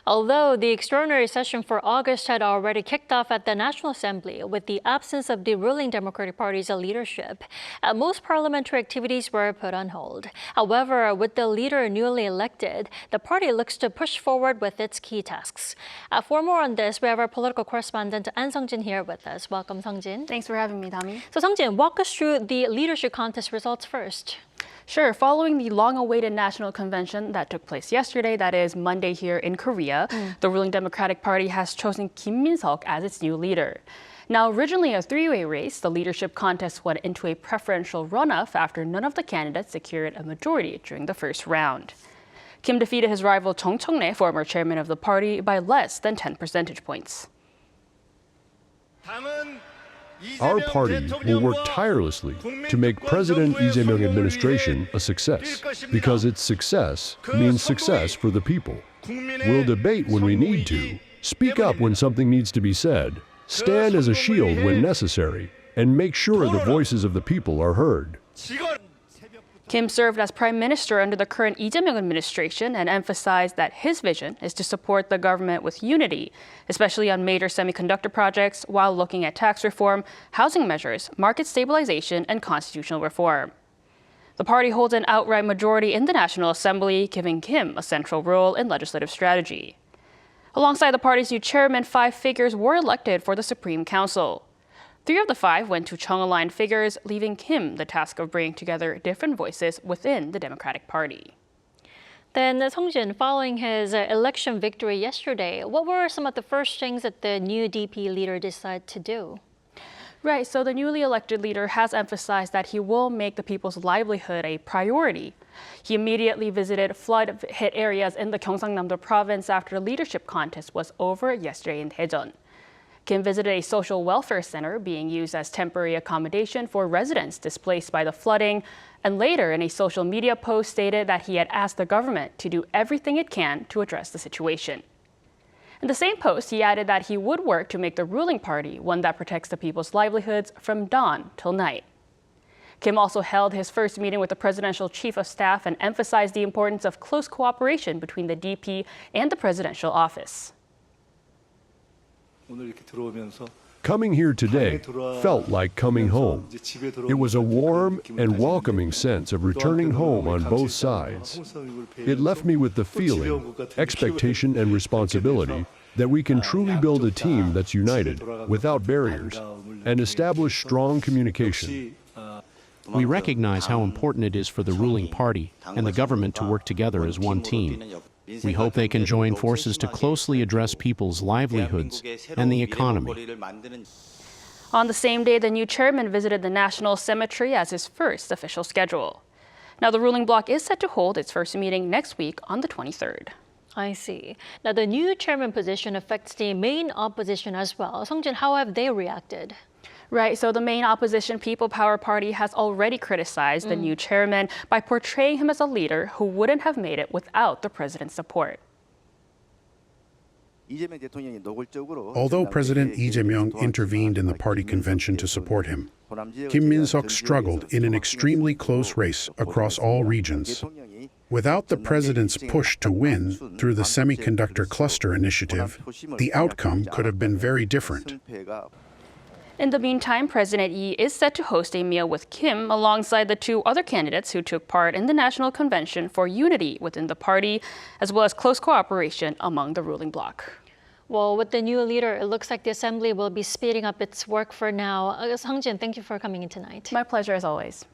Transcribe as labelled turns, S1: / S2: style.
S1: Although the extraordinary session for August had already kicked off at the National Assembly with the absence of the ruling Democratic Party's leadership, most parliamentary activities were put on hold. However, with the leader newly elected, the party looks to push forward with its key tasks. For more on this, we have our political correspondent Ahn Sung-jin here with us. Welcome, Sung-jin.
S2: Thanks for having me, Dami.
S1: So, Sung-jin, walk us through the leadership contest results first.
S2: Sure. Following the long-awaited national convention that took place yesterday, that is Monday here in Korea, the ruling Democratic Party has chosen Kim Min-seok as its new leader. Now, originally a three-way race, the leadership contest went into a preferential runoff after none of the candidates secured a majority during the first round. Kim defeated his rival Jung Chung-rae, former chairman of the party, by less than 10 percentage points.
S3: Our party will work tirelessly to make President Lee Jae-myung administration a success, because its success means success for the people. We'll debate when we need to, speak up when something needs to be said, stand as a shield when necessary, and make sure the voices of the people are heard.
S2: Kim served as prime minister under the current Lee Jae-myung administration and emphasized that his vision is to support the government with unity, especially on major semiconductor projects, while looking at tax reform, housing measures, market stabilization, and constitutional reform. The party holds an outright majority in the National Assembly, giving Kim a central role in legislative strategy. Alongside the party's new chairman, 5 figures were elected for the Supreme Council. 3 of the 5 went to Chung-aligned figures, leaving Kim the task of bringing together different voices within the Democratic Party.
S1: Then, Sung-jin, following his election victory yesterday, what were some of the first things that the new DP leader decided to do?
S2: Right, so the newly elected leader has emphasized that he will make the people's livelihood a priority. He immediately visited flood-hit areas in the Gyeongsang-namdo province after the leadership contest was over yesterday in Daejeon. Kim visited a social welfare center being used as temporary accommodation for residents displaced by the flooding, and later in a social media post stated that he had asked the government to do everything it can to address the situation. In the same post, he added that he would work to make the ruling party one that protects the people's livelihoods from dawn till night. Kim also held his first meeting with the presidential chief of staff and emphasized the importance of close cooperation between the DP and the presidential office.
S3: Coming here today felt like coming home. It was a warm and welcoming sense of returning home on both sides. It left me with the feeling, expectation, and responsibility that we can truly build a team that's united, without barriers, and establish strong communication.
S4: We recognize how important it is for the ruling party and the government to work together as one team. We hope they can join forces to closely address people's livelihoods and the economy.
S2: On the same day, the new chairman visited the National Cemetery as his first official schedule. Now, the ruling bloc is set to hold its first meeting next week on the 23rd.
S1: I see. Now, the new chairman position affects the main opposition as well. Sung-jin, how have they reacted?
S2: Right, so the main opposition People Power Party has already criticized the new chairman by portraying him as a leader who wouldn't have made it without the president's support.
S5: Although President Lee Jae-myung intervened in the party convention to support him, Kim Min-seok struggled in an extremely close race across all regions. Without the president's push to win through the semiconductor cluster initiative, the outcome could have been very different.
S2: In the meantime, President Lee is set to host a meal with Kim alongside the 2 other candidates who took part in the National Convention for unity within the party, as well as close cooperation among the ruling bloc.
S1: Well, with the new leader, it looks like the assembly will be speeding up its work for now. Sung-jin, thank you for coming in tonight.
S2: My pleasure as always.